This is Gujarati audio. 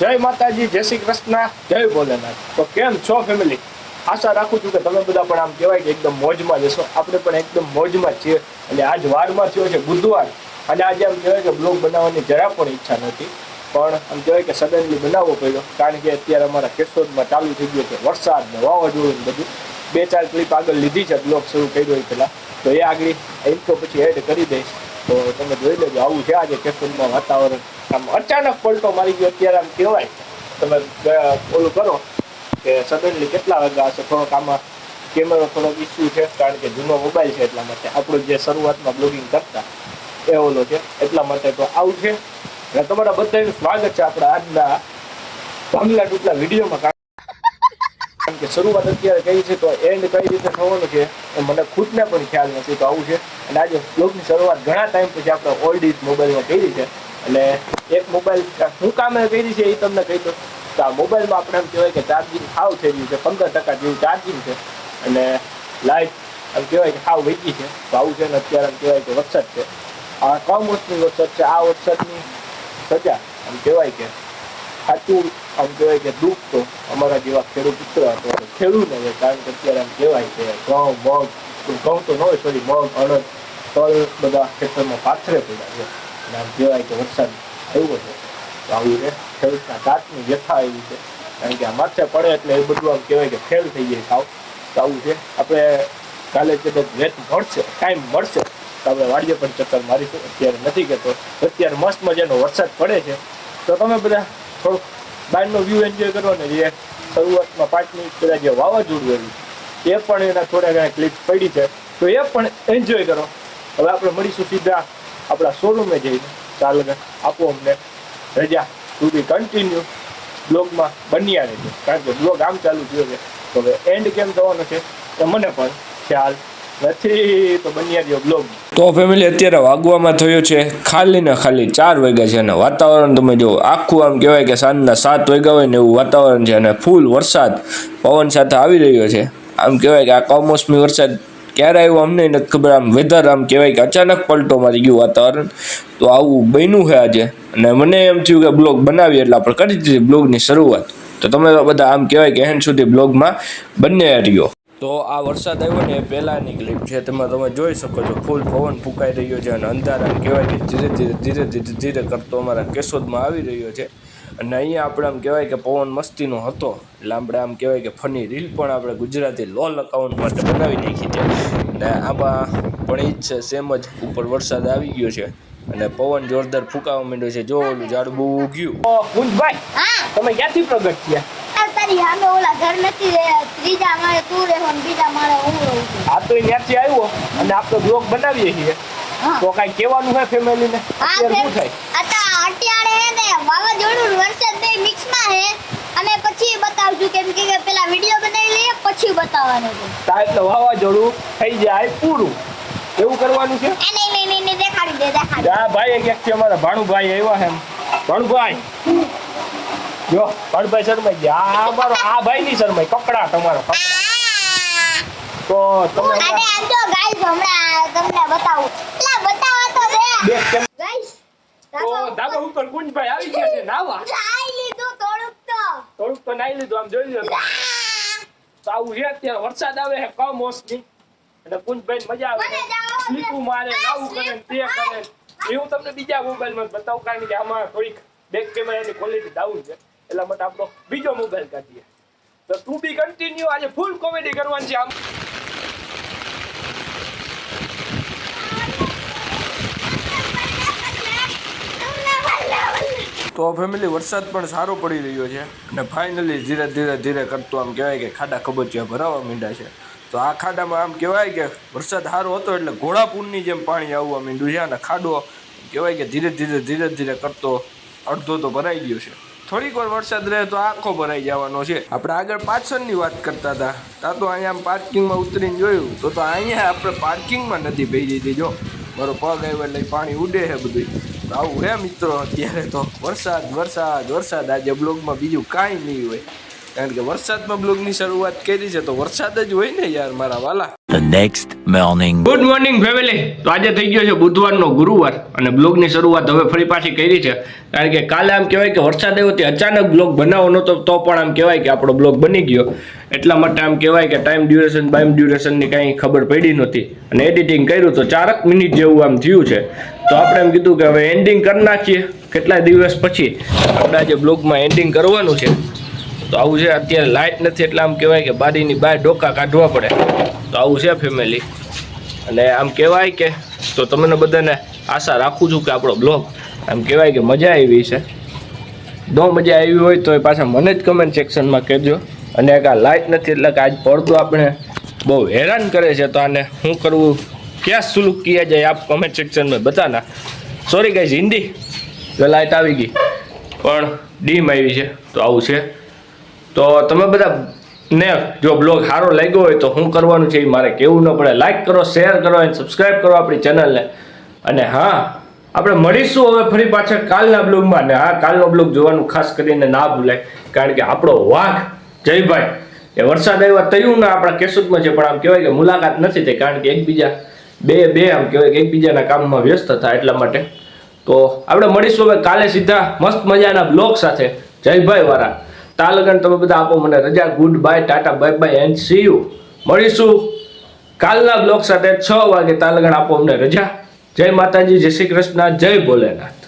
જય માતાજી, જય શ્રી કૃષ્ણ, જય ભોલેનાથ। તો કેમ છો ફેમિલી? આશા રાખું છું કે તમે બધા પણ આમ કહેવાય કે એકદમ મોજમાં જશો। આપણે પણ એકદમ મોજમાં છીએ। અને આજ વારમાં થયો છે બુધવાર, અને આજે આમ કહેવાય કે બ્લોગ બનાવવાની જરા પણ ઈચ્છા નથી, પણ આમ કહેવાય કે સડનલી બનાવવો પડ્યો, કારણ કે અત્યારે અમારા કેશોદમાં ચાલુ થઈ ગયો છે વરસાદ ને વાવાઝોડું બધું। બે ચાર ક્લિપ આગળ લીધી છે બ્લોગ શરૂ કર્યો એ પહેલાં, તો એ આગળ ઇન્ટ્રો પછી એડ કરી દઈશ, તો તમે જોઈ લેજો। આવું છે આજે કેશોદમાં વાતાવરણ। આમ અચાનક પલટો મારી ગયો। અત્યારે આમ કહેવાય તમે ઓલું કરો કે સડનલી કેટલા વાગ્યા હશે, થોડોક આમાં કેમેરો થોડોક ઇસ્યુ છે, કારણ કે જૂનો મોબાઈલ છે, એટલા માટે આપણું જે શરૂઆતમાં બ્લોગિંગ કરતા એ ઓલો છે, એટલા માટે તો આવું છે। અને તમારા બધાનું સ્વાગત છે આપણા આજના ભાંગલા ટૂંકલા વિડીયોમાં। કારણ કે શરૂઆત અત્યારે કઈ છે તો એન્ડ કઈ રીતે થવાનું છે એ મને ખુદને પણ ખ્યાલ નથી, તો આવું છે। અને આજે બ્લોગની શરૂઆત ઘણા ટાઈમ પછી આપણે ઓલ્ડ ઇઝ મોબાઈલમાં કરી છે, એટલે એક મોબાઈલ શું કામે કરી છે એ તમને કહી દઉં તો આ મોબાઈલમાં આપણે એમ કહેવાય કે ચાર્જિંગ સાવ થઈ ગયું છે, 15% જેવું ચાર્જિંગ છે, અને લાઇટ આમ કહેવાય કે સાવ વીકી છે, તો આવું છે। ને અત્યારે આમ કહેવાય કે વરસાદ છે, આ કમોસમી વરસાદ છે। આ વરસાદની સજા આમ કહેવાય કે સાચું આમ કહેવાય કે દુઃખ તો અમારા જેવા ખેડૂત પુત્ર હતો ખેડૂત ને, કારણ કે અત્યારે આમ કહેવાય કે ઘઉં તો ન હોય, સોરી મગ, અડદ, તલ બધા ખેતરમાં પાથરે પડ્યા છે, અને આમ કહેવાય કે વરસાદ આવ્યો છે, તો આવું છે ખેડૂતના દાંતની વ્યથા એવી છે, કારણ કે આ માથે પડે એટલે એ બધું આમ કહેવાય કે ફેલ થઈ જાય સાવ, તો આવું છે। આપણે કાલે કદાચ વેત મળશે, ટાઈમ મળશે તો આપણે વાડીએ પણ ચક્કર મારીશું। અત્યારે નથી કહેતો, અત્યારે મસ્ત મજાનો વરસાદ પડે છે, તો તમે બધા થોડુંક બહારનો વ્યૂ એન્જોય કરો ને। જે શરૂઆતમાં 5 મિનિટ પહેલાં જે વાવાઝોડું આવ્યું એ પણ એના થોડા ઘણા ક્લિપ પડી છે, તો એ પણ એન્જોય કરો। હવે આપણે મળીશું સીધા આપણા શોરૂમે જઈને। ચાલો ને, આપો અમને રજા, ટુ બી કન્ટિન્યુ બ્લોગમાં બન્યા રહેજો, કારણ કે બ્લોગ આમ ચાલુ થયો છે, તો હવે એન્ડ કેમ થવાનો છે એ મને પણ ખ્યાલ નથી, તો બન્યા રહ્યો બ્લોગ। તો ફેમિલી અત્યારે વાગવામાં થયો છે ખાલી ને ખાલી 4 વાગ્યા છે, અને વાતાવરણ તમે જો આખું આમ કહેવાય કે સાંજના 7 વાગ્યા હોય ને એવું વાતાવરણ છે, અને ફૂલ વરસાદ પવન સાથે આવી રહ્યો છે। આમ કહેવાય કે આ કમોસમી વરસાદ ક્યારે આવ્યો અમને નથી ખબર। આમ વેધર આમ કહેવાય કે અચાનક પલટો મારી ગયું વાતાવરણ, તો આવું બન્યું છે આજે। અને મને એમ થયું કે બ્લોગ બનાવીએ એટલે આપણે કરી દીધી બ્લોગની શરૂઆત, તો તમે બધા આમ કહેવાય કે એન્ડ સુધી બ્લોગમાં બંને રહ્યો। તો આ વરસાદ આવ્યો ને એ પહેલાંની ક્લિપ છે, તેમાં તમે જોઈ શકો છો ફૂલ પવન ફૂંકાઈ રહ્યો છે, અને અંધાર આમ કહેવાય કે ધીરે ધીરે કરતો અમારા કેશોદમાં આવી રહ્યો છે। અને અહીંયા આપણે આમ કહેવાય કે પવન મસ્તીનો હતો, એટલે આપણે આમ કહેવાય કે ફની રીલ પણ આપણે ગુજરાતી લોલ અકાઉન્ટ માટે બનાવી નાખી છે, અને આમાં પણ એ જ છે સેમ જ, ઉપર વરસાદ આવી ગયો છે અને પવન જોરદાર ફૂંકાવા માંડ્યો છે। જો ઓલું ઝાડું બહુ ઉગ્યું। કુંજભાઈ, તમે ક્યાંથી પ્રગટ થયા? તારી સામે ઓલા ઘર નથી રે, ત્રીજા માળે તું રહેવો ને બીજા માળે હું રહું છું। આ તો ત્યાંથી આવ્યો અને આપણે બ્લોગ બનાવીએ છીએ, તો કાંઈ કહેવાનું છે ફેમિલીને? અત્યારે શું થાય? અત્યારે હે ને વાવાઝોડું વરસાદ બે મિક્સમાં હે, અને પછી બતાવશું, કેમ કે પેલા વિડિયો બનાવી લઈએ પછી બતાવવાનું છે। તા એટલે વાવાઝોડું થઈ જાય પૂરું, એવું કરવાનું છે? નહીં દેખાડી દે। આ ભાઈ એક છે અમારા ભાણુભાઈ આવ્યા છે, ભાણુભાઈ જો ભાણુભાઈ શરમાઈ ગયા। આ અમારો આ ભાઈ ની શરમાઈ, કકડા તમારો કકડા। તો તમે અને આમ તો ગાઈસ હમણાં તમને બતાવું, એટલે બતાવવા તો દે ગાઈસ। તો ધાબા ઉપર કુંજભાઈ આવી ગયા છે નાવા। નાઈ લીધું થોડુંક તો નાઈ લીધું, આમ જોઈ લો। તો આવું છે અત્યારે વરસાદ આવે છે કમોસમી, અને કુંજભાઈ મજા આવે, સ્લીપું મારે, નાવું કરે ને તે કરે, એવું તમને બીજા મોબાઈલમાં બતાવું, કારણ કે આમાં થોડીક બેક કેમેરાની ક્વોલિટી ડાઉન છે, એટલા માટે આપણો બીજો મોબાઈલ કાઢીએ। તો ટુ બી કન્ટિન્યુ, આજે ફૂલ કોમેડી કરવાની છે આમ। તો ફેમિલી વરસાદ પણ સારો પડી રહ્યો છે, અને ફાઇનલી ધીરે ધીરે કરતો આમ કહેવાય કે ખાડા ખબોચિયા ભરાવા માંડ્યા છે। તો આ ખાડામાં આમ કહેવાય કે વરસાદ સારો હતો એટલે ઘોડાપૂરની જેમ પાણી આવવા માંડ્યું છે, અને ખાડો કહેવાય કે ધીરે ધીરે કરતો અડધો તો ભરાઈ ગયો છે। થોડીક વાર વરસાદ રહે તો આખો ભરાઈ જવાનો છે। આપણે આગળ પાછળની વાત કરતા હતા, ત્યાં તો અહીંયા આમ પાર્કિંગમાં ઉતરીને જોયું તો અહીંયા આપણે પાર્કિંગમાં નદી ભરી હતી। જો મારો પગ આવ્યો એટલે પાણી ઉડે છે બધું। તો આવું હે મિત્રો, અત્યારે તો વરસાદ આજે બ્લોગમાં બીજું કાંઈ નહીં હોય, કારણ કે વરસાદમાં બ્લોગની શરૂઆત કરી છે તો વરસાદ જ હોય ને યાર મારા વાલા. The next morning. Good morning family. તો આજે થઈ ગયો છે બુધવારનો ગુરુવાર અને બ્લોગની શરૂઆત હવે ફરી પાછી કરી છે. કારણ કે કાલે આમ કહેવાય કે વરસાદ આવ્યો તે અચાનક બ્લોગ બનાવવો નહોતો તો પણ આમ કહેવાય કે આપણો બ્લોગ બની ગયો. એટલા માટે આમ કહેવાય કે ટાઈમ ડ્યુરેશનની કાંઈ ખબર પડી નહોતી અને એડિટિંગ કર્યું તો 4 મિનિટ જેવું આમ થયું છે. તો આપણે એમ કીધું કે હવે એન્ડિંગ કરી નાખીએ. કેટલા દિવસ પછી આપણે આજે બ્લોગમાં એન્ડિંગ કરવાનું છે. તો આવું છે, અત્યારે લાઇટ નથી એટલે આમ કહેવાય કે બારીની બહાર ડોકા કાઢવા પડે. તો આવું છે ફેમિલી. અને આમ કહેવાય કે તો તમને બધાને આશા રાખું છું કે આપણો બ્લોગ આમ કહેવાય કે મજા આવી છે. જો મજા આવી હોય તો એ પાછા મને જ કમેન્ટ સેક્શનમાં કહેજો. અને એક આ લાઇટ નથી એટલે કે આજ પડતો આપણે બહુ હેરાન કરે છે. તો આને શું કરવું, ક્યાં સુલુક કિયા જાય આપ કમેન્ટ સેક્શનમાં બતાના. Sorry guys Hindi. જો લાઇટ આવી ગઈ પણ ડીમ આવી છે. તો આવું છે. તો તમે બધા ને જો બ્લોગ સારો લાગ્યો હોય તો શું કરવાનું છે એ મારે કહેવું ન પડે. લાઈક કરો, શેર કરો અને સબસ્ક્રાઈબ કરો આપણી ચેનલને. અને હા, આપણે મળીશું હવે ફરી પાછા કાલના બ્લોગમાં. ને હા, કાલનો બ્લોગ જોવાનું ખાસ કરીને ના ભૂલાય. કારણ કે આપણો વાઘ જયભાઈ એ વરસાદ આવ્યા તયું ના આપણા કેશોદમાં છે પણ આમ કહેવાય કે મુલાકાત નથી થઈ. કારણ કે એકબીજા બે આમ કહેવાય કે એકબીજાના કામમાં વ્યસ્ત હતા એટલા માટે. તો આપણે મળીશું હવે કાલે સીધા મસ્ત મજાના બ્લોગ સાથે જયભાઈ વાળા. તા લગન તમે બધા આપો મને રજા. Good bye, Tata, bye bye and C you. મળીશું કાલના બ્લોગ સાથે 6 વાગે. તા લગન આપો અમને રજા. જય માતાજી, જય શ્રી કૃષ્ણ, જય ભોલેનાથ.